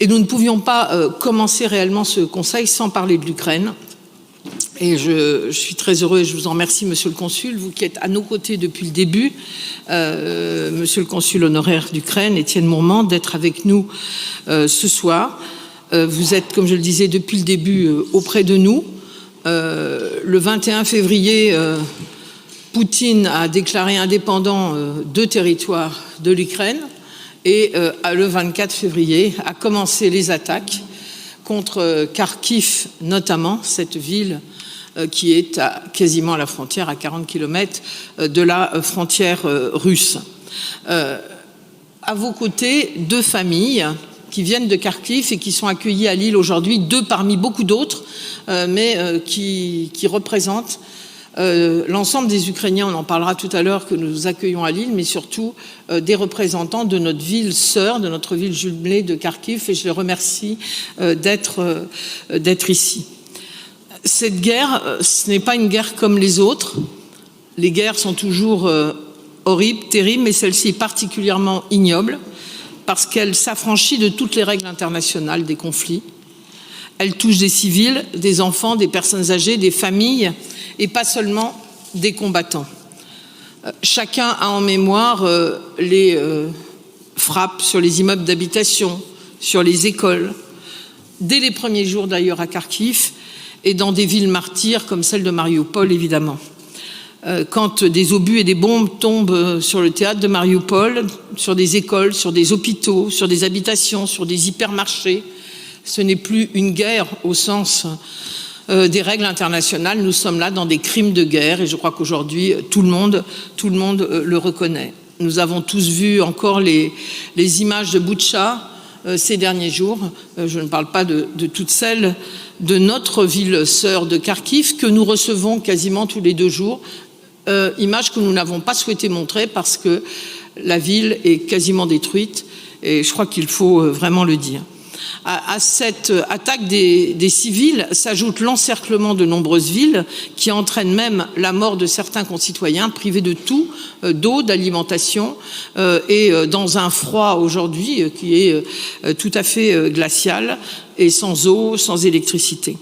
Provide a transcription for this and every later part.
Et nous ne pouvions pas commencer réellement ce conseil sans parler de l'Ukraine. Et je suis très heureux et je vous en remercie, Monsieur le Consul, vous qui êtes à nos côtés depuis le début, Monsieur le Consul honoraire d'Ukraine, Étienne Mourmand, d'être avec nous ce soir. Vous êtes, comme je le disais, depuis le début auprès de nous. Le 21 février, Poutine a déclaré indépendant 2 territoires de l'Ukraine et le 24 février a commencé les attaques contre Kharkiv, notamment cette ville qui est quasiment à la frontière, à 40 km de la frontière russe. À vos côtés, 2 familles qui viennent de Kharkiv et qui sont accueillies à Lille aujourd'hui, 2 parmi beaucoup d'autres, mais qui représentent l'ensemble des Ukrainiens, on en parlera tout à l'heure, que nous accueillons à Lille, mais surtout des représentants de notre ville sœur, de notre ville jumelée de Kharkiv, et je les remercie d'être ici. Cette guerre, ce n'est pas une guerre comme les autres. Les guerres sont toujours horribles, terribles, mais celle-ci est particulièrement ignoble parce qu'elle s'affranchit de toutes les règles internationales des conflits. Elle touche des civils, des enfants, des personnes âgées, des familles, et pas seulement des combattants. Chacun a en mémoire les frappes sur les immeubles d'habitation, sur les écoles, dès les premiers jours d'ailleurs à Kharkiv, et dans des villes martyrs comme celle de Mariupol, évidemment. Quand des obus et des bombes tombent sur le théâtre de Mariupol, sur des écoles, sur des hôpitaux, sur des habitations, sur des hypermarchés, ce n'est plus une guerre au sens des règles internationales. Nous sommes là dans des crimes de guerre et je crois qu'aujourd'hui, tout le monde le reconnaît. Nous avons tous vu encore les images de Boutcha ces derniers jours. Je ne parle pas de toutes celles de notre ville sœur de Kharkiv que nous recevons quasiment tous les 2 jours. Images que nous n'avons pas souhaité montrer parce que la ville est quasiment détruite et je crois qu'il faut vraiment le dire. À cette attaque des civils s'ajoute l'encerclement de nombreuses villes qui entraîne même la mort de certains concitoyens privés de tout, d'eau, d'alimentation et dans un froid aujourd'hui qui est tout à fait glacial et sans eau, sans électricité.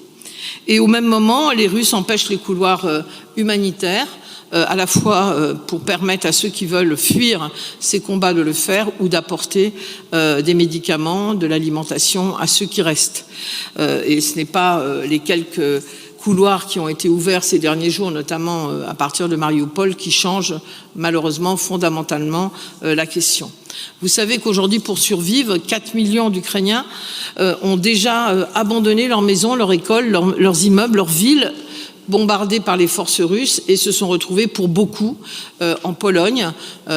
Et au même moment, les Russes empêchent les couloirs humanitaires à la fois pour permettre à ceux qui veulent fuir ces combats de le faire ou d'apporter des médicaments, de l'alimentation à ceux qui restent. Et ce n'est pas les quelques couloirs qui ont été ouverts ces derniers jours, notamment à partir de Mariupol, qui changent malheureusement fondamentalement la question. Vous savez qu'aujourd'hui, pour survivre, 4 millions d'Ukrainiens ont déjà abandonné leurs maisons, leurs écoles, leurs immeubles, leurs villes, bombardés par les forces russes et se sont retrouvés pour beaucoup en Pologne,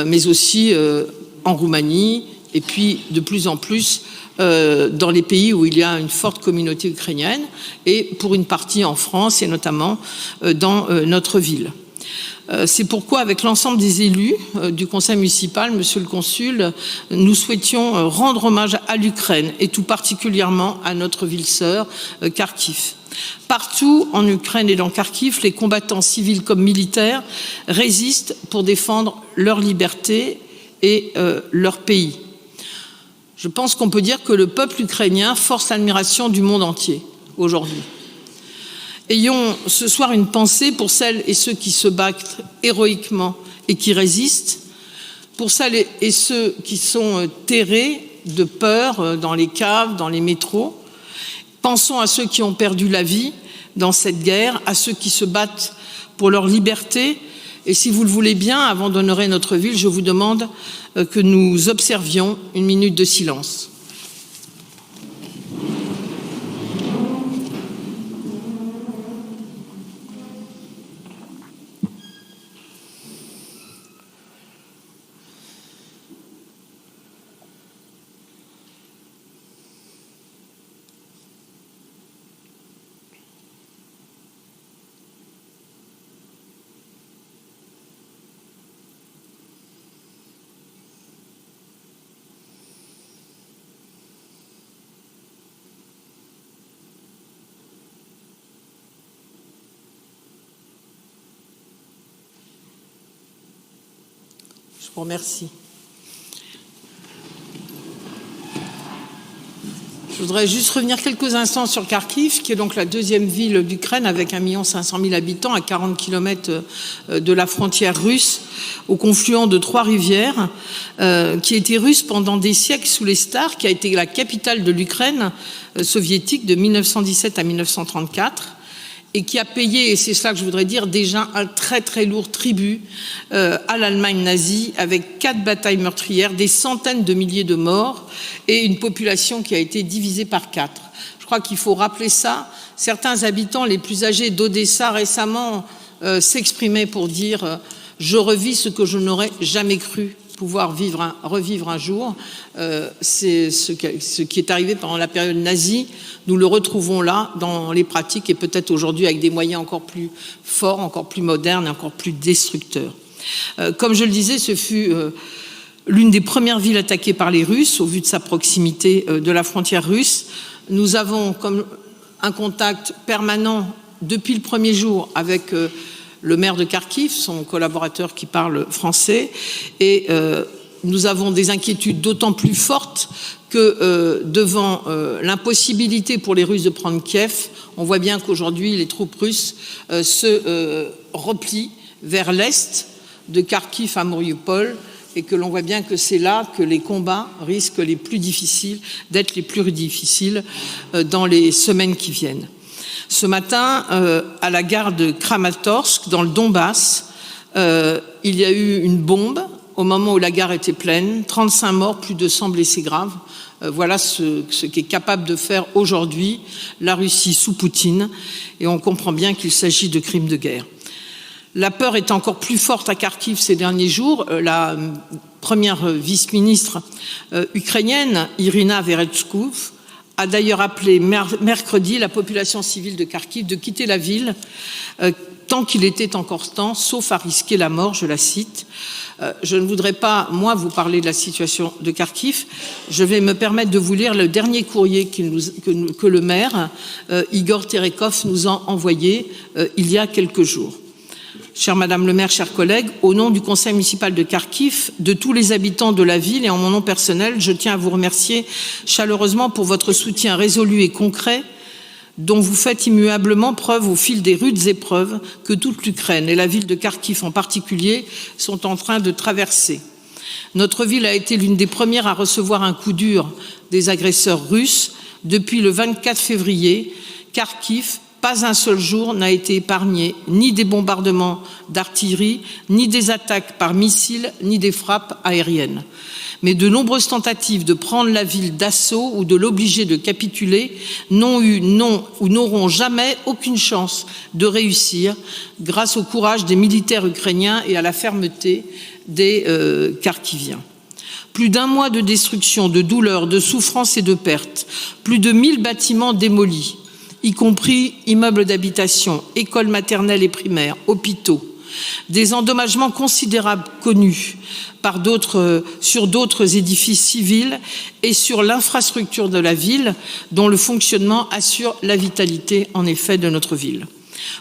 mais aussi en Roumanie et puis de plus en plus dans les pays où il y a une forte communauté ukrainienne et pour une partie en France et notamment dans notre ville. C'est pourquoi, avec l'ensemble des élus du conseil municipal, Monsieur le Consul, nous souhaitions rendre hommage à l'Ukraine et tout particulièrement à notre ville sœur, Kharkiv. Partout en Ukraine et dans Kharkiv, les combattants civils comme militaires résistent pour défendre leur liberté et leur pays. Je pense qu'on peut dire que le peuple ukrainien force l'admiration du monde entier aujourd'hui. Ayons ce soir une pensée pour celles et ceux qui se battent héroïquement et qui résistent, pour celles et ceux qui sont terrés de peur dans les caves, dans les métros. Pensons à ceux qui ont perdu la vie dans cette guerre, à ceux qui se battent pour leur liberté. Et si vous le voulez bien, avant d'honorer notre ville, je vous demande que nous observions une minute de silence. Je vous remercie. Je voudrais juste revenir quelques instants sur Kharkiv, qui est donc la deuxième ville d'Ukraine avec 1 500 000 habitants à 40 km de la frontière russe, au confluent de 3 rivières, qui a été russe pendant des siècles sous les stars, qui a été la capitale de l'Ukraine soviétique de 1917 à 1934. Et qui a payé, et c'est cela que je voudrais dire, déjà un très très lourd tribut à l'Allemagne nazie, avec 4 batailles meurtrières, des centaines de milliers de morts et une population qui a été divisée par 4. Je crois qu'il faut rappeler ça. Certains habitants les plus âgés d'Odessa récemment s'exprimaient pour dire « je revis ce que je n'aurais jamais cru pouvoir revivre un jour ». C'est ce qui est arrivé pendant la période nazie. Nous le retrouvons là dans les pratiques et peut-être aujourd'hui avec des moyens encore plus forts, encore plus modernes et encore plus destructeurs. Comme je le disais, ce fut l'une des premières villes attaquées par les Russes au vu de sa proximité de la frontière russe. Nous avons comme un contact permanent depuis le premier jour avec le maire de Kharkiv, son collaborateur qui parle français, et nous avons des inquiétudes d'autant plus fortes que devant l'impossibilité pour les Russes de prendre Kiev, on voit bien qu'aujourd'hui les troupes russes se replient vers l'est de Kharkiv à Mariupol, et que l'on voit bien que c'est là que les combats risquent d'être les plus difficiles dans les semaines qui viennent. Ce matin, à la gare de Kramatorsk, dans le Donbass, il y a eu une bombe au moment où la gare était pleine, 35 morts, plus de 100 blessés graves. Voilà ce qu'est capable de faire aujourd'hui la Russie sous Poutine, et on comprend bien qu'il s'agit de crimes de guerre. La peur est encore plus forte à Kharkiv ces derniers jours. La première vice-ministre ukrainienne, Irina Vereshchuk, a d'ailleurs appelé mercredi la population civile de Kharkiv de quitter la ville tant qu'il était encore temps, sauf à risquer la mort, je la cite. Je ne voudrais pas, moi, vous parler de la situation de Kharkiv. Je vais me permettre de vous lire le dernier courrier que le maire, Igor Terekov, nous a envoyé il y a quelques jours. Chère Madame le maire, chers collègues, au nom du conseil municipal de Kharkiv, de tous les habitants de la ville et en mon nom personnel, je tiens à vous remercier chaleureusement pour votre soutien résolu et concret dont vous faites immuablement preuve au fil des rudes épreuves que toute l'Ukraine et la ville de Kharkiv en particulier sont en train de traverser. Notre ville a été l'une des premières à recevoir un coup dur des agresseurs russes. Depuis le 24 février, Kharkiv, pas un seul jour n'a été épargné, ni des bombardements d'artillerie, ni des attaques par missiles, ni des frappes aériennes. Mais de nombreuses tentatives de prendre la ville d'assaut ou de l'obliger de capituler n'ont eu, ou n'auront jamais aucune chance de réussir grâce au courage des militaires ukrainiens et à la fermeté des Kharkiviens. Plus d'1 mois de destruction, de douleur, de souffrance et de pertes, plus de 1000 bâtiments démolis, y compris immeubles d'habitation, écoles maternelles et primaires, hôpitaux, des endommagements considérables connus par sur d'autres édifices civils et sur l'infrastructure de la ville, dont le fonctionnement assure la vitalité, en effet, de notre ville.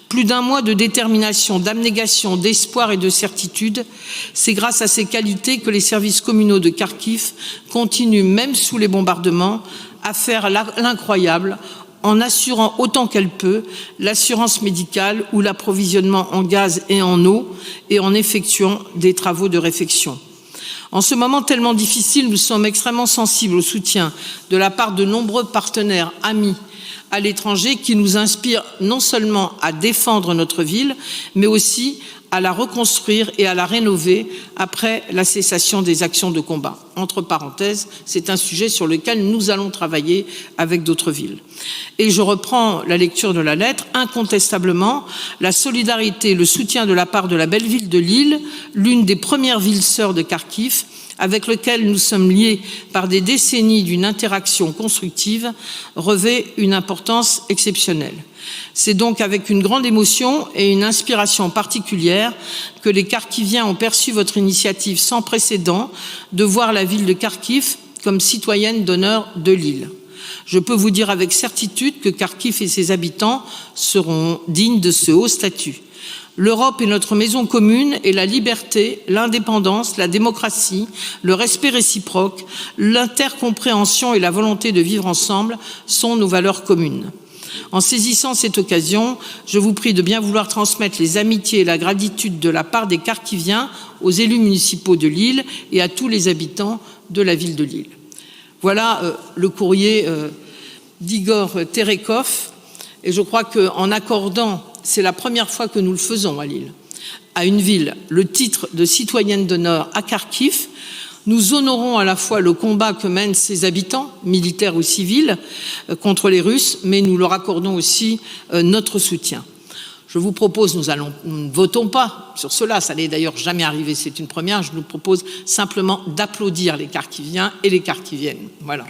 Plus d'1 mois de détermination, d'abnégation, d'espoir et de certitude, c'est grâce à ces qualités que les services communaux de Kharkiv continuent, même sous les bombardements, à faire l'incroyable en assurant autant qu'elle peut l'assurance médicale ou l'approvisionnement en gaz et en eau et en effectuant des travaux de réfection. En ce moment tellement difficile, nous sommes extrêmement sensibles au soutien de la part de nombreux partenaires amis à l'étranger qui nous inspirent non seulement à défendre notre ville, mais aussi à la reconstruire et à la rénover après la cessation des actions de combat. Entre parenthèses, c'est un sujet sur lequel nous allons travailler avec d'autres villes. Et je reprends la lecture de la lettre. Incontestablement, la solidarité, le soutien de la part de la belle ville de Lille, l'une des premières villes sœurs de Kharkiv, avec lequel nous sommes liés par des décennies d'une interaction constructive, revêt une importance exceptionnelle. C'est donc avec une grande émotion et une inspiration particulière que les Kharkiviens ont perçu votre initiative sans précédent de voir la ville de Kharkiv comme citoyenne d'honneur de Lille. Je peux vous dire avec certitude que Kharkiv et ses habitants seront dignes de ce haut statut. L'Europe est notre maison commune et la liberté, l'indépendance, la démocratie, le respect réciproque, l'intercompréhension et la volonté de vivre ensemble sont nos valeurs communes. En saisissant cette occasion, je vous prie de bien vouloir transmettre les amitiés et la gratitude de la part des Kharkiviens aux élus municipaux de Lille et à tous les habitants de la ville de Lille. Voilà le courrier d'Igor Terekov, et je crois qu'en accordant, c'est la première fois que nous le faisons à Lille, à une ville, le titre de citoyenne d'honneur à Kharkiv, nous honorons à la fois le combat que mènent ses habitants, militaires ou civils, contre les Russes, mais nous leur accordons aussi notre soutien. Je vous propose, nous ne votons pas sur cela, ça n'est d'ailleurs jamais arrivé, c'est une première, je nous propose simplement d'applaudir les Kharkiviens et les Kharkiviennes. Voilà.